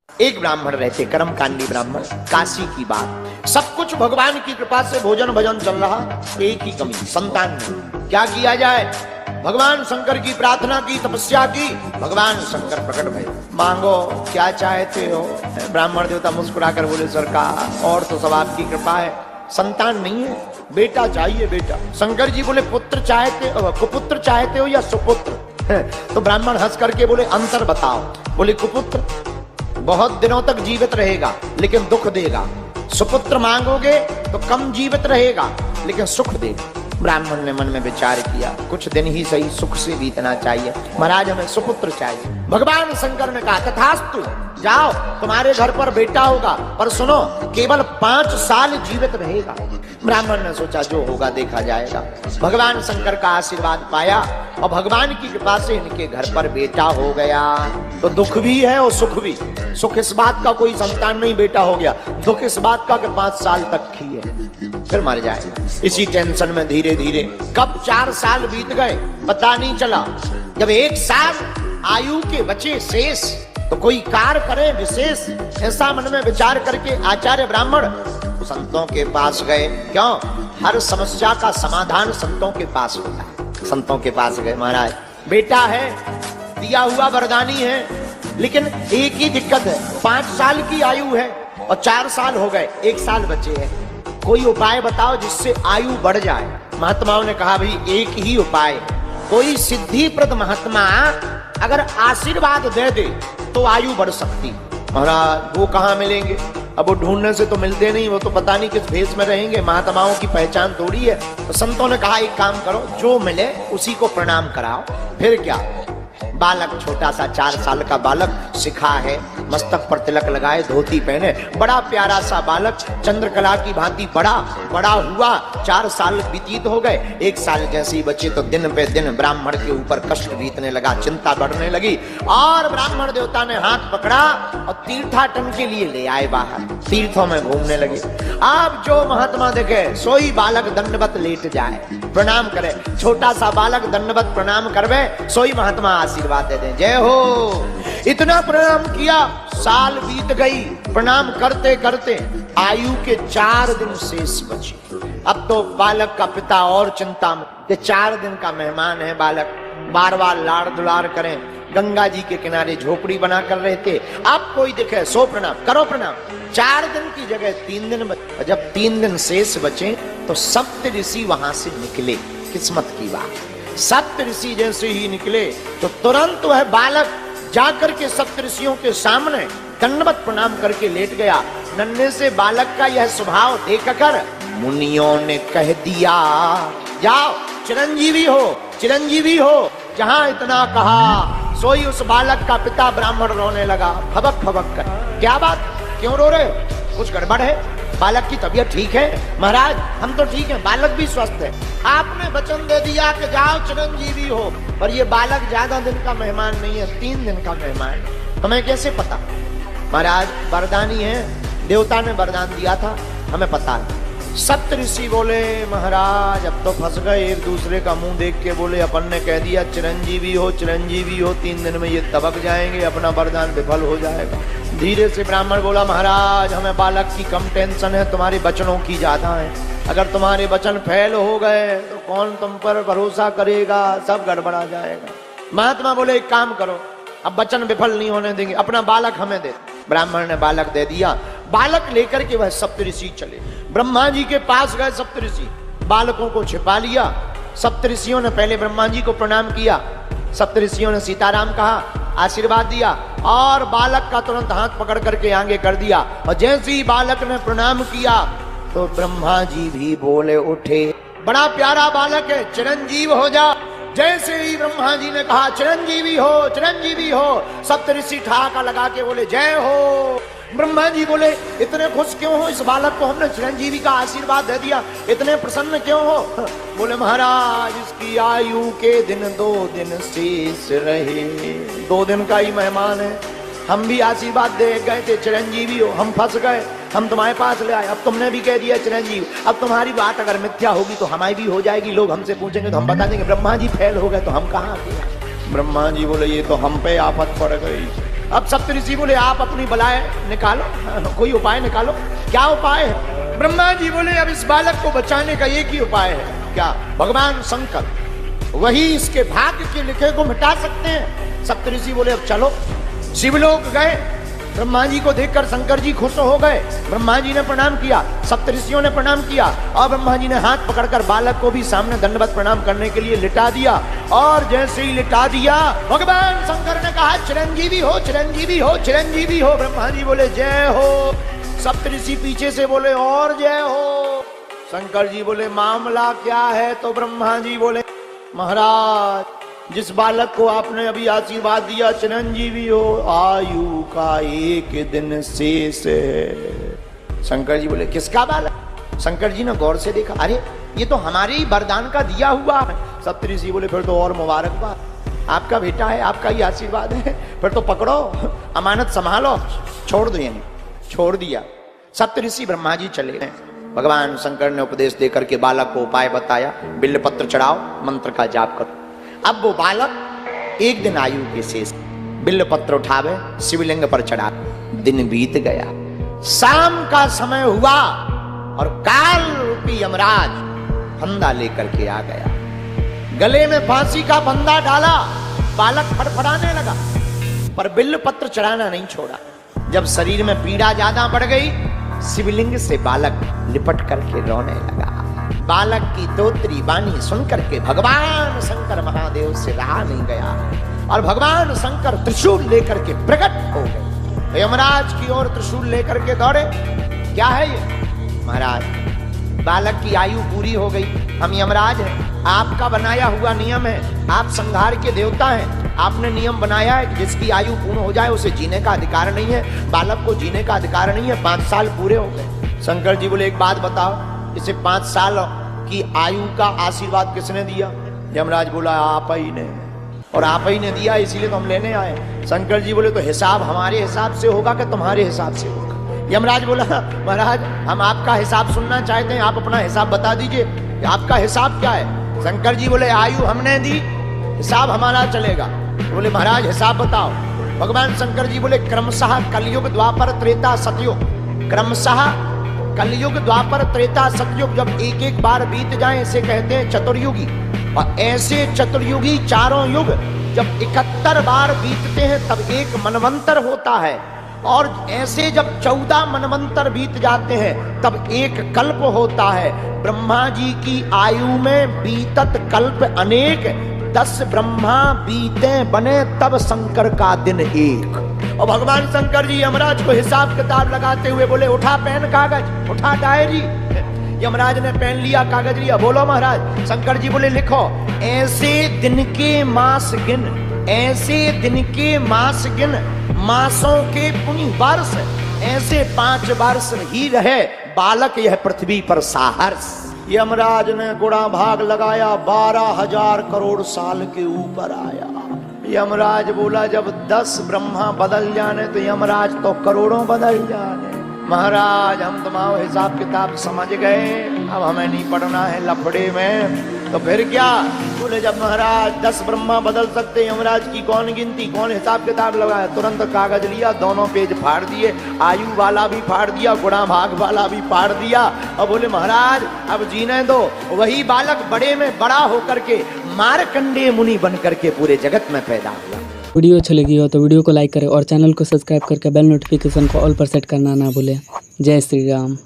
एक ब्राह्मण रहते, कर्मकांडी ब्राह्मण, काशी की बात। सब कुछ भगवान की कृपा से भोजन भजन चल रहा, एक ही कमी, संतान नहीं। क्या किया जाए? भगवान शंकर की प्रार्थना की, तपस्या की, भगवान शंकर प्रकट भये। मांगो क्या चाहते हो? ब्राह्मण देवता मुस्कुराकर बोले, सरकार और तो सब आपकी कृपा है, संतान नहीं है, बेटा चाहिए बेटा। शंकर जी बोले, पुत्र चाहते, कुपुत्र चाहते हो या सुपुत्र? तो ब्राह्मण हंस करके बोले, अंतर बताओ। बोले, कुपुत्र बहुत दिनों तक जीवित रहेगा लेकिन दुख देगा, सुपुत्र मांगोगे तो कम जीवित रहेगा लेकिन सुख देगा। ब्राह्मण ने मन में विचार किया, कुछ दिन ही सही सुख से बीतना चाहिए, महाराज हमें सुपुत्र चाहिए। भगवान शंकर ने कहा, तथास्तु, जाओ तुम्हारे घर पर बेटा होगा, पर सुनो केवल 5 साल जीवित रहेगा। ब्राह्मण ने सोचा जो होगा देखा जाएगा। भगवान शंकर का आशीर्वाद पाया और भगवान की कृपा से इनके घर पर बेटा हो गया। तो दुख भी है और सुख भी। सुख इस बात का कोई संतान नहीं बेटा हो गया, दुख इस बात का कि 5 साल तक ही है, फिर मर जाएगा। इसी टेंशन में धीरे धीरे कब 4 साल बीत गए पता नहीं चला। जब 1 साल आयु के बचे शेष, तो कोई कार्य करे विशेष, ऐसा मन में विचार करके आचार्य ब्राह्मण संतों के पास गए। क्यों? हर समस्या का समाधान संतों के पास होता है। संतों के पास गए, महाराज बेटा है, दिया हुआ वरदानी है, लेकिन एक ही दिक्कत है, 5 साल की आयु है और 4 साल हो गए, 1 साल बचे हैं, कोई उपाय बताओ जिससे आयु बढ़ जाए। महात्माओं ने कहा, भाई एक ही उपाय, कोई सिद्धिप्रद महात्मा अगर आशीर्वाद दे दे तो आयु बढ़ सकती। महाराज वो कहाँ मिलेंगे? अब वो ढूंढने से तो मिलते नहीं, वो तो पता नहीं किस भेष में रहेंगे, महात्माओं की पहचान थोड़ी है। तो संतों ने कहा, एक काम करो, जो मिले उसी को प्रणाम कराओ। फिर क्या? बालक, छोटा सा 4 साल का बालक, सिखा है, मस्तक पर तिलक लगाए, धोती पहने, बड़ा प्यारा सा बालक, चंद्रकला की भांति बड़ा हुआ। 4 साल व्यतीत हो गए, 1 साल जैसे ही बचे तो दिन पे दिन ब्राह्मण के ऊपर कष्ट बीतने लगा, चिंता बढ़ने लगी। और ब्राह्मण देवता ने हाथ पकड़ा और तीर्थाटन के लिए ले आए बाहर, तीर्थों में घूमने लगे। अब जो महात्मा देखे सोई बालक दंडवत लेट जाए, प्रणाम करे, छोटा सा बालक दंडवत प्रणाम करवे, सोई महात्मा आशीर्वाद दे दें, जय हो। इतना प्रणाम किया, साल बीत गई, प्रणाम करते करते आयु के 4 दिन शेष बचे। अब तो बालक का पिता और चिंता में कि 4 दिन का मेहमान है बालक, बार बार लाड़ दुलार करें। गंगा जी के किनारे झोपड़ी बनाकर रहते, अब कोई दिखे सो प्रणाम करो, प्रणाम। 4 दिन की जगह 3 दिन बचे। जब 3 दिन शेष बचे तो सप्त ऋषि वहां से निकले। किस्मत की बात, सप्त ऋषि जैसे ही निकले तो तुरंत वह बालक जाकर के सप्त ऋषियों के सामने दंडवत प्रणाम करके लेट गया। नन्हे से बालक का यह स्वभाव देखकर मुनियों ने कह दिया, जाओ चिरंजीवी हो, चिरंजीवी हो। जहां इतना कहा सोई उस बालक का पिता ब्राह्मण रोने लगा, फबक फबक कर। क्या बात, क्यों रो रहे हो? कुछ गड़बड़ है? बालक की तबीयत ठीक है? महाराज हम तो ठीक है, बालक भी स्वस्थ है। आपने वचन दे दिया कि जाओ चिरंजीवी हो, पर ये बालक ज्यादा दिन का मेहमान नहीं है, 3 दिन का मेहमान है। हमें कैसे पता? महाराज वरदानी है, देवता ने वरदान दिया था, हमें पता है। सप्त ऋषि बोले, महाराज अब तो फंस गए। एक दूसरे का मुंह देख के बोले, अपन ने कह दिया चिरंजीवी हो, चिरंजीवी हो, 3 दिन में ये दबक जाएंगे, अपना वरदान विफल हो जाएगा। धीरे से ब्राह्मण बोला, महाराज हमें बालक की कम टेंशन है, तुम्हारे वचनों की ज्यादा है। अगर तुम्हारे वचन फेल हो गए तो कौन तुम पर भरोसा करेगा, सब गड़बड़ा जाएगा। महात्मा बोले, एक काम करो, अब वचन विफल नहीं होने देंगे, अपना बालक हमें दे। ब्राह्मण ने बालक दे दिया। बालक लेकर के वह सप्तऋषि चले, ब्रह्मा जी के पास गए। सप्तऋषि बालकों को छिपा लिया। सप्तऋषियों ने पहले ब्रह्मा जी को प्रणाम किया, सप्तऋषियों ने सीताराम कहा, आशीर्वाद दिया और बालक का तुरंत हाथ पकड़ करके आगे कर दिया। और जैसे ही बालक ने प्रणाम किया तो ब्रह्मा जी भी बोले उठे, बड़ा प्यारा बालक है, चिरंजीव हो जा। जैसे ही ब्रह्मा जी ने कहा चिरंजीवी हो, चिरंजीवी हो, सप्तऋषि ठहाका लगा के बोले, जय हो। ब्रह्मा जी बोले, इतने खुश क्यों हो? इस बालक को हमने चिरंजीवी का आशीर्वाद दे दिया, इतने प्रसन्न क्यों हो? बोले, महाराज इसकी आयु के दिन 2 दिन शेष रहे, 2 दिन का ही मेहमान है। हम भी आशीर्वाद दे गए थे चिरंजीवी हो, हम फंस गए, हम तुम्हारे पास ले आए, अब तुमने भी कह दिया चिरंजीव। अब तुम्हारी बात अगर मिथ्या होगी तो हमारी भी हो जाएगी, लोग हमसे पूछेंगे तो हम बता देंगे ब्रह्मा जी फेल हो गए, तो हम कहाँ? ब्रह्मा जी बोले, ये तो हम पे आफत पड़ गई। अब सप्तऋषि बोले आप अपनी बलाएं निकालो, कोई उपाय निकालो। क्या उपाय है? ब्रह्मा जी बोले अब इस बालक को बचाने का एक ही उपाय है। क्या? भगवान शंकर वही इसके भाग्य के लिखे को मिटा सकते हैं। सप्तऋषि बोले अब चलो। शिवलोक गए, ब्रह्मा जी को देखकर शंकर जी खुश हो गए। ब्रह्मा जी ने प्रणाम किया, सप्तऋषियों ने प्रणाम किया और ब्रह्मा जी ने हाथ पकड़कर बालक को भी सामने दंडवत प्रणाम करने के लिए लिटा दिया। और जैसे ही लिटा दिया, भगवान शंकर ने कहा चिरंजीवी हो, चिरंजीवी हो, चिरंजीवी हो। ब्रह्मा जी बोले जय हो। सप्तऋषि पीछे से बोले और जय हो। शंकर जी बोले मामला क्या है? तो ब्रह्मा जी बोले महाराज जिस बालक को आपने अभी आशीर्वाद दिया चिरंजीवी हो, आयु का 1 दिन शेष है। शंकर जी बोले किसका बालक? शंकर जी ने गौर से देखा, अरे ये तो हमारे ही वरदान का दिया हुआ है। सप्तऋषि बोले फिर तो और मुबारकबाद, आपका बेटा है, आपका ही आशीर्वाद है, फिर तो पकड़ो, अमानत संभालो, छोड़ दो। यानी छोड़ दिया। सप्तऋषि ब्रह्मा जी चले गए। भगवान शंकर ने उपदेश देकर के बालक को उपाय बताया, बिल्वपत्र चढ़ाओ, मंत्र का जाप करो। अब वो बालक 1 दिन आयु के शेष, बिल्वपत्र उठावे, शिवलिंग पर चढ़ा। दिन बीत गया, शाम का समय हुआ और काल रूपी यमराज फंदा लेकर के आ गया। गले में फांसी का फंदा डाला, बालक फड़फड़ाने लगा, पर बिल्वपत्र चढ़ाना नहीं छोड़ा। जब शरीर में पीड़ा ज्यादा बढ़ गई, शिवलिंग से बालक लिपट करके रोने लगा। बालक की तोतरी वाणी सुनकर के भगवान शंकर महादेव से रहा नहीं गया और भगवान शंकर त्रिशूल लेकर के प्रकट हो गए। यमराज की ओर त्रिशूल लेकर के दौड़े। क्या है ये? महाराज बालक की आयु पूरी हो गई, हम यमराज हैं, आपका बनाया हुआ नियम है, आप संहार के देवता हैं, आपने नियम बनाया है कि जिसकी आयु पूर्ण हो जाए उसे जीने का अधिकार नहीं है, बालक को जीने का अधिकार नहीं है। 5 साल पूरे हो गए। शंकर जी बोले एक बात बताओ, इसे 5 साल की आयु का आशीर्वाद किसने दिया? यमराज बोला आप ही ने, और आप ही ने दिया इसीलिए तो हम लेने आए। शंकर जी बोले तो हिसाब हमारे हिसाब से होगा कि तुम्हारे हिसाब से होगा? यमराज बोला महाराज हम आपका हिसाब सुनना चाहते हैं, आप अपना हिसाब बता दीजिए, आपका हिसाब क्या है? शंकर जी बोले आयु हमने दी, हिसाब हमारा चलेगा। बोले महाराज हिसाब बताओ। भगवान शंकर जी बोले क्रमशः कलयुग द्वापर त्रेता सतयुग, क्रमशः कलयुग द्वापर त्रेता सतयुग जब एक एक बार बीत जाए इसे कहते हैं चतुर्युगी। और ऐसे चतुर्युगी चारों युग जब 71 बार बीतते हैं तब एक मनवंतर होता है, और ऐसे जब 14 मनवंतर बीत जाते हैं तब एक कल्प होता है। ब्रह्मा जी की आयु में बीतत कल्प अनेक, 10 ब्रह्मा बीते बने तब शंकर का दिन एक। और भगवान शंकर जी यमराज को हिसाब किताब लगाते हुए बोले उठा पेन कागज, उठा डायरी। यमराज ने पेन लिया, कागज लिया, बोलो महाराज। शंकर जी बोले लिखो ऐसे दिन के मास गिन, ऐसे दिन के मास गिन, मासों के पुण्य वर्ष, ऐसे 5 वर्ष ही रहे बालक यह पृथ्वी पर साहर्ष। यमराज ने गुणा भाग लगाया, 12,000 करोड़ साल के ऊपर आया। यमराज बोला जब 10 ब्रह्मा बदल जाने तो यमराज तो करोड़ों बदल जाने। महाराज हम तुम्हारा हिसाब किताब समझ गए, अब हमें नहीं पढ़ना है लफड़े में। तो फिर क्या? बोले जब महाराज 10 ब्रह्मा बदल सकते, यमराज की कौन गिनती, कौन हिसाब किताब लगाया? तुरंत कागज लिया, दोनों पेज फाड़ दिए, आयु वाला भी फाड़ दिया, गुणा भाग वाला भी फाड़ दिया, और बोले महाराज अब जीने दो। वही बालक बड़े में बड़ा होकर के मार्कंडेय मुनि बन करके पूरे जगत में पैदा हुआ। वीडियो अच्छी लगी हो तो वीडियो को लाइक करें और चैनल को सब्सक्राइब करके बेल नोटिफिकेशन को ऑल पर सेट करना ना भूलें। जय श्री राम।